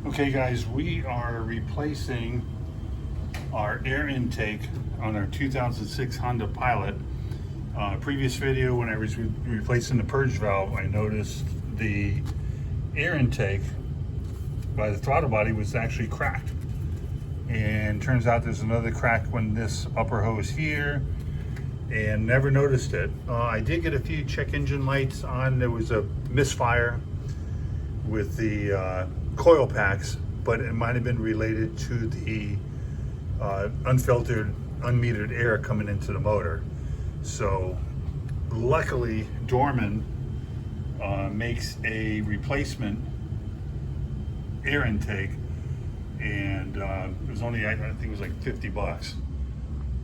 Okay guys, we are replacing our air intake on our 2006 Honda Pilot. Previous video when I was replacing the purge valve, I noticed the air intake by the throttle body was actually cracked. And turns out there's another crack when this upper hose here, and never noticed it. I did get a few check engine lights on. There was a misfire with the coil packs, but it might have been related to the unfiltered, unmetered air coming into the motor. So luckily Dorman makes a replacement air intake, and it was only, I think it was like 50 bucks.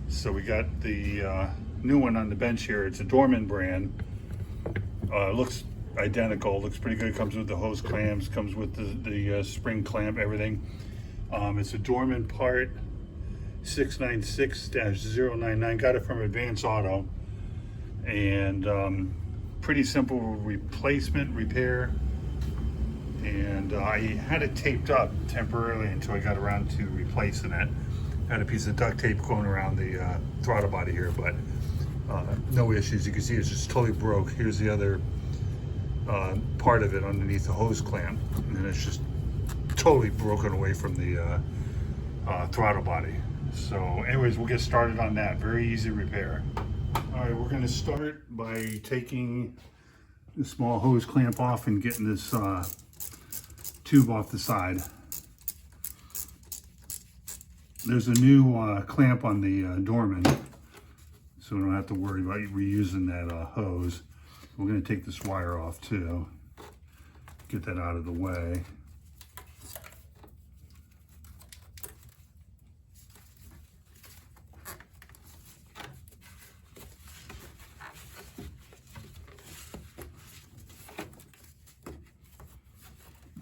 So we got the new one on the bench here. It's a Dorman brand. Looks identical, looks pretty good. Comes with the hose clamps, comes with the spring clamp, everything. It's a Dorman part 696-099. Got it from Advance Auto, and pretty simple replacement repair. And I had it taped up temporarily until I got around to replacing it. Had a piece of duct tape going around the throttle body here, but no issues. You can see it's just totally broke. Here's the other part of it underneath the hose clamp, and it's just totally broken away from the throttle body. So anyways, we'll get started on that. Very easy repair. All right, we're going to start by taking the small hose clamp off and getting this tube off the side. There's a new clamp on the Dorman, so we don't have to worry about reusing that hose. We're going to take this wire off too, get that out of the way.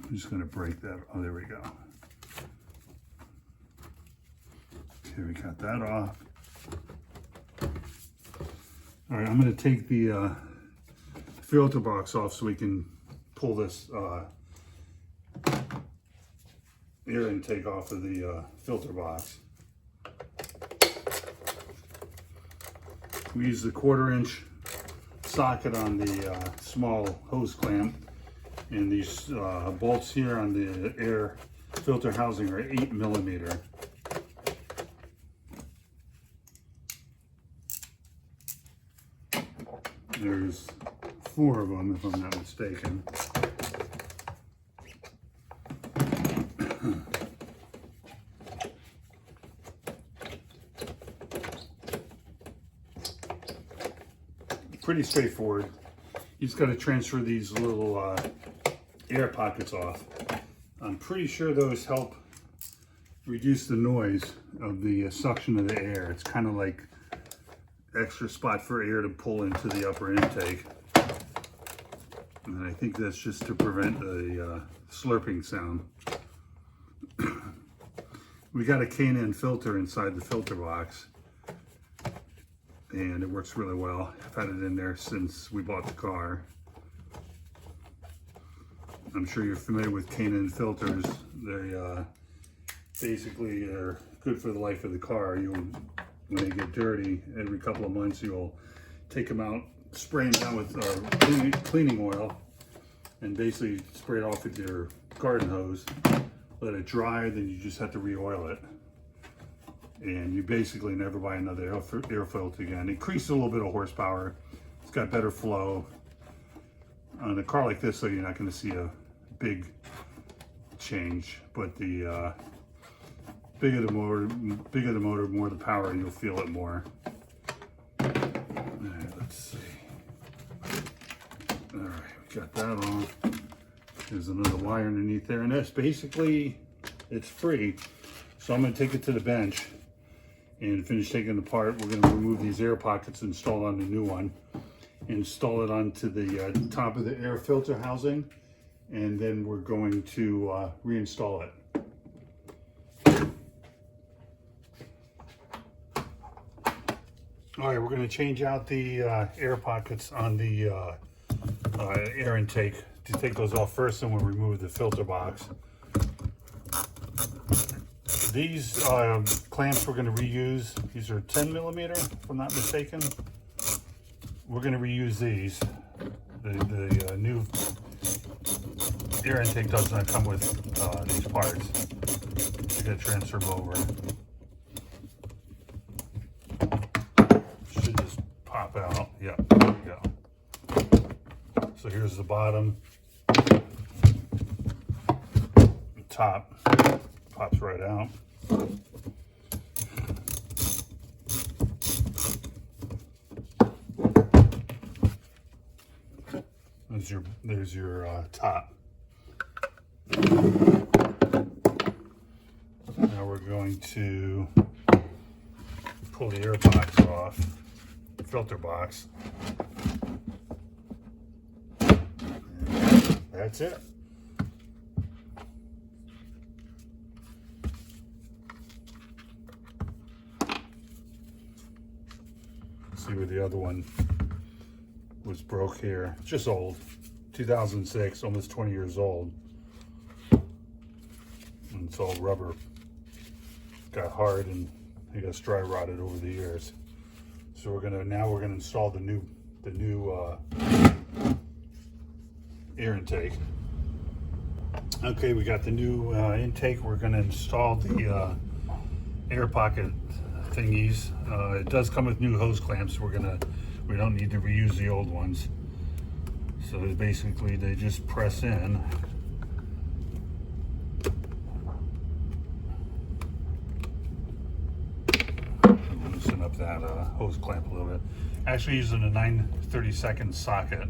I'm just going to break that. Oh, there we go. Okay, we got that off. All right, I'm going to take the filter box off so we can pull this air intake off of the filter box. We use the 1/4-inch socket on the small hose clamp, and these bolts here on the air filter housing are 8mm. There's 4 of them, if I'm not mistaken. Pretty straightforward. You just got to transfer these little air pockets off. I'm pretty sure those help reduce the noise of the suction of the air. It's kind of like extra spot for air to pull into the upper intake. And I think that's just to prevent the slurping sound. We got a K&N filter inside the filter box, and it works really well. I've had it in there since we bought the car. I'm sure you're familiar with K&N filters. They basically are good for the life of the car. When they get dirty, every couple of months you'll take them out, spray them down with cleaning oil, and basically spray it off with your garden hose. Let it dry, then you just have to re-oil it. And you basically never buy another air filter again. It increases a little bit of horsepower. It's got better flow. On a car like this, though, you're not going to see a big change, but the bigger the motor, more the power, you'll feel it more. All right, let's see. All right, we got that on. There's another wire underneath there, and that's basically, it's free. So I'm going to take it to the bench and finish taking it apart. We're going to remove these air pockets, install on the new one, install it onto the top of the air filter housing, and then we're going to reinstall it. All right, we're going to change out the air pockets on the air intake. To take those off first, and we'll remove the filter box. These clamps we're going to reuse. These are 10 millimeter, if I'm not mistaken. We're going to reuse these. The new air intake does not come with these parts. You got to transfer them over. Should just pop out. Yeah, there we go. So here's the bottom. The top pops right out. There's your top. Now we're going to pull the air box off, the filter box. And that's it. See where the other one was broke here. It's just old. 2006, almost 20 years old. And it's all rubber. Got hard and it got dry rotted over the years. So we're gonna install the new air intake. Okay, we got the new intake. We're gonna install the air pocket thingies. It does come with new hose clamps. We don't need to reuse the old ones. So basically they just press in. Loosen up that hose clamp a little bit. Actually using a 9/32 socket.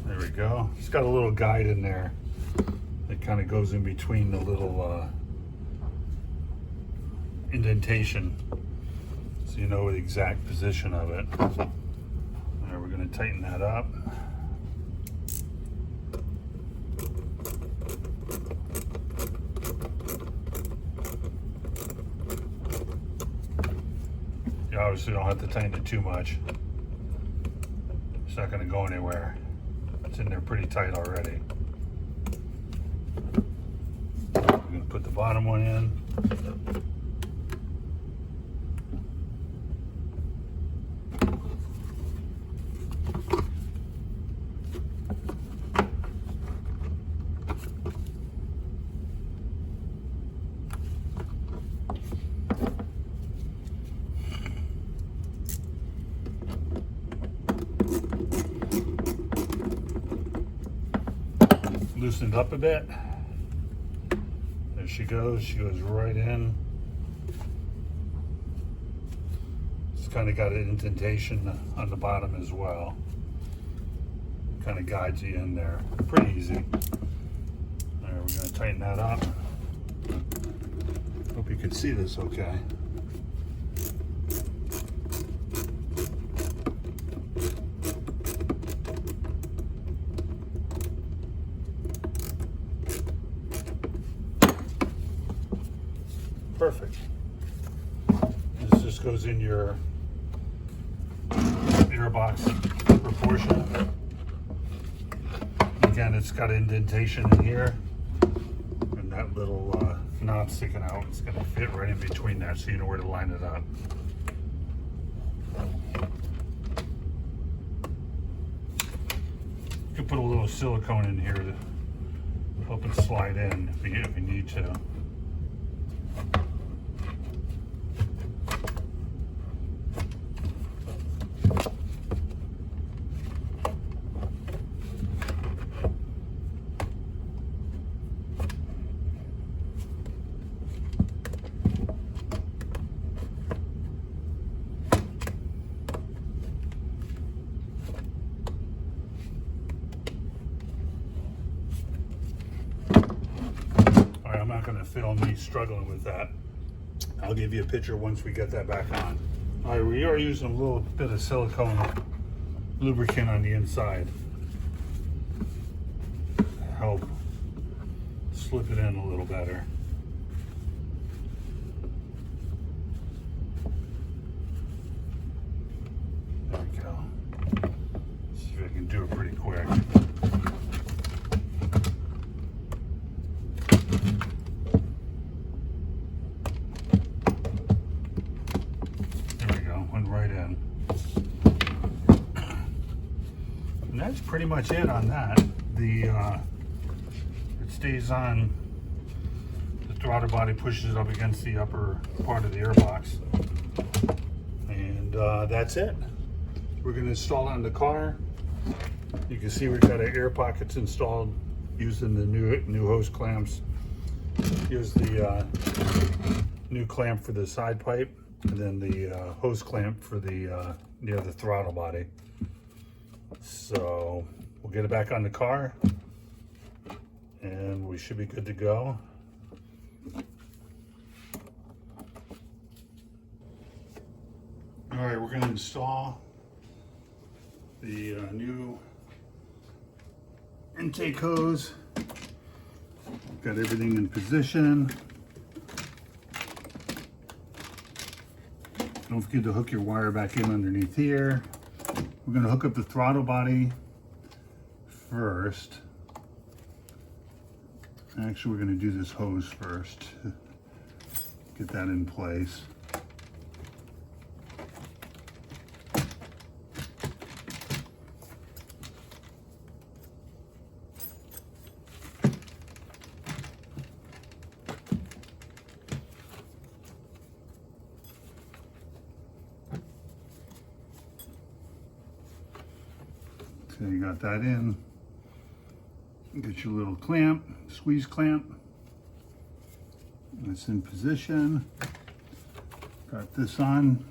There we go. It's got a little guide in there that kind of goes in between the little indentation, so you know the exact position of it. Now we're going to tighten that up. You obviously don't have to tighten it too much. It's not going to go anywhere. It's in there pretty tight already. We're going to put the bottom one in. Loosen it up a bit. There she goes. She goes right in. It's kind of got an indentation on the bottom as well. Kind of guides you in there. Pretty easy. All right, we're going to tighten that up. Hope you can see this okay. Perfect. This just goes in your air box proportion. Again, it's got indentation in here, and that little knob sticking out is going to fit right in between there, so you know where to line it up. You can put a little silicone in here to help it slide in if you need to. not going to film me struggling with that. I'll give you a picture once we get that back on. All right, we are using a little bit of silicone lubricant on the inside to help slip it in a little better. There we go. See if I can do it pretty quick. Went right in. And that's pretty much it on that. It stays on. The throttle body pushes it up against the upper part of the airbox. And that's it. We're going to install it on the car. You can see we've got our air pockets installed using the new hose clamps. Here's the new clamp for the side pipe. And then the hose clamp for the near the throttle body. So we'll get it back on the car and we should be good to go. All right, we're going to install the new intake hose. Got everything in position. Don't forget to hook your wire back in underneath here. We're going to hook up the throttle body first. Actually, we're going to do this hose first. Get that in place. So you got that in. Get your little clamp, squeeze clamp. It's in position. Got this on.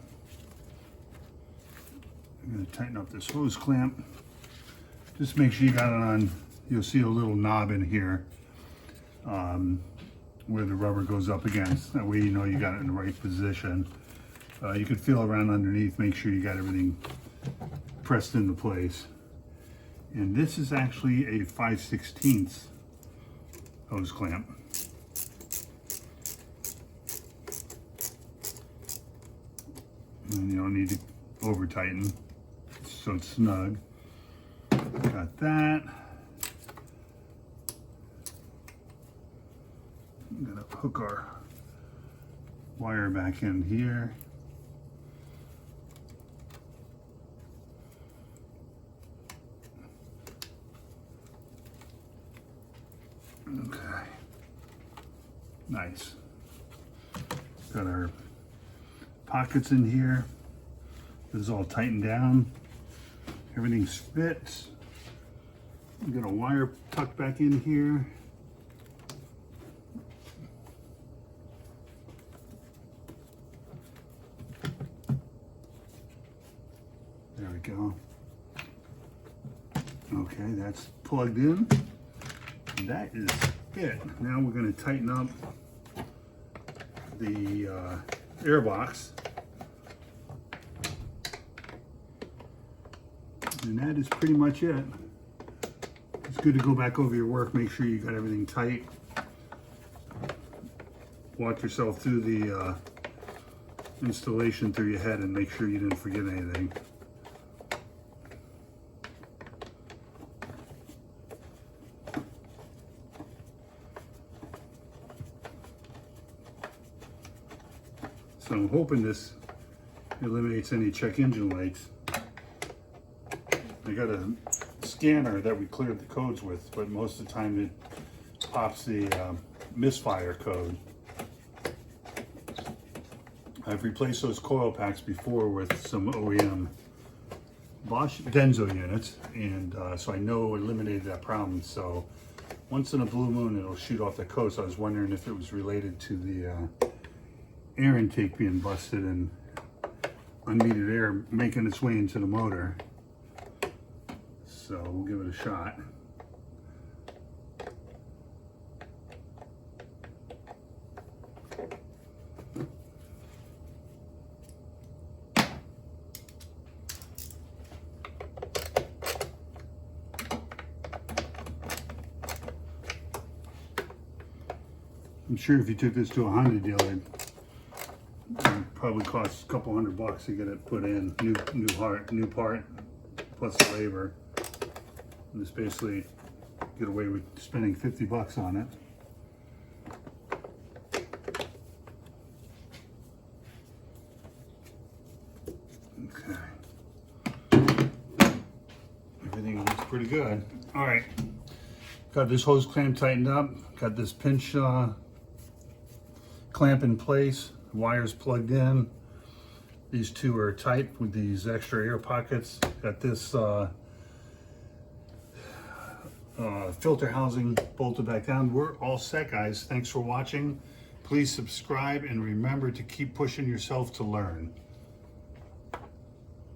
I'm going to tighten up this hose clamp. Just make sure you got it on. You'll see a little knob in here where the rubber goes up against. That way you know you got it in the right position. You could feel around underneath, make sure you got everything pressed into place. And this is actually a 5/16 hose clamp. And you don't need to over tighten, so it's snug. Got that. I'm gonna hook our wire back in here. Okay, nice. Got our pockets in here. This is all tightened down. Everything's fit. We got a wire tucked back in here. There we go. Okay, that's plugged in. And that is it. Now we're going to tighten up the air box. And that is pretty much it. It's good to go back over your work, make sure you got everything tight. Walk yourself through the installation through your head and make sure you didn't forget anything. So I'm hoping this eliminates any check engine lights. I got a scanner that we cleared the codes with, but most of the time it pops the misfire code. I've replaced those coil packs before with some OEM Bosch Denso units, and so I know it eliminated that problem. So once in a blue moon, it'll shoot off the code. So I was wondering if it was related to the air intake being busted and unneeded air making its way into the motor. So we'll give it a shot. I'm sure if you took this to a Honda dealer, it would probably cost a couple $100 to get it put in. New part, plus the labor. And just basically get away with spending $50 on it. Okay. Everything looks pretty good. All right. Got this hose clamp tightened up. Got this pinch clamp in place. Wires plugged in. These two are tight with these extra air pockets. Got this filter housing bolted back down. We're all set, guys. Thanks for watching. Please subscribe and remember to keep pushing yourself to learn.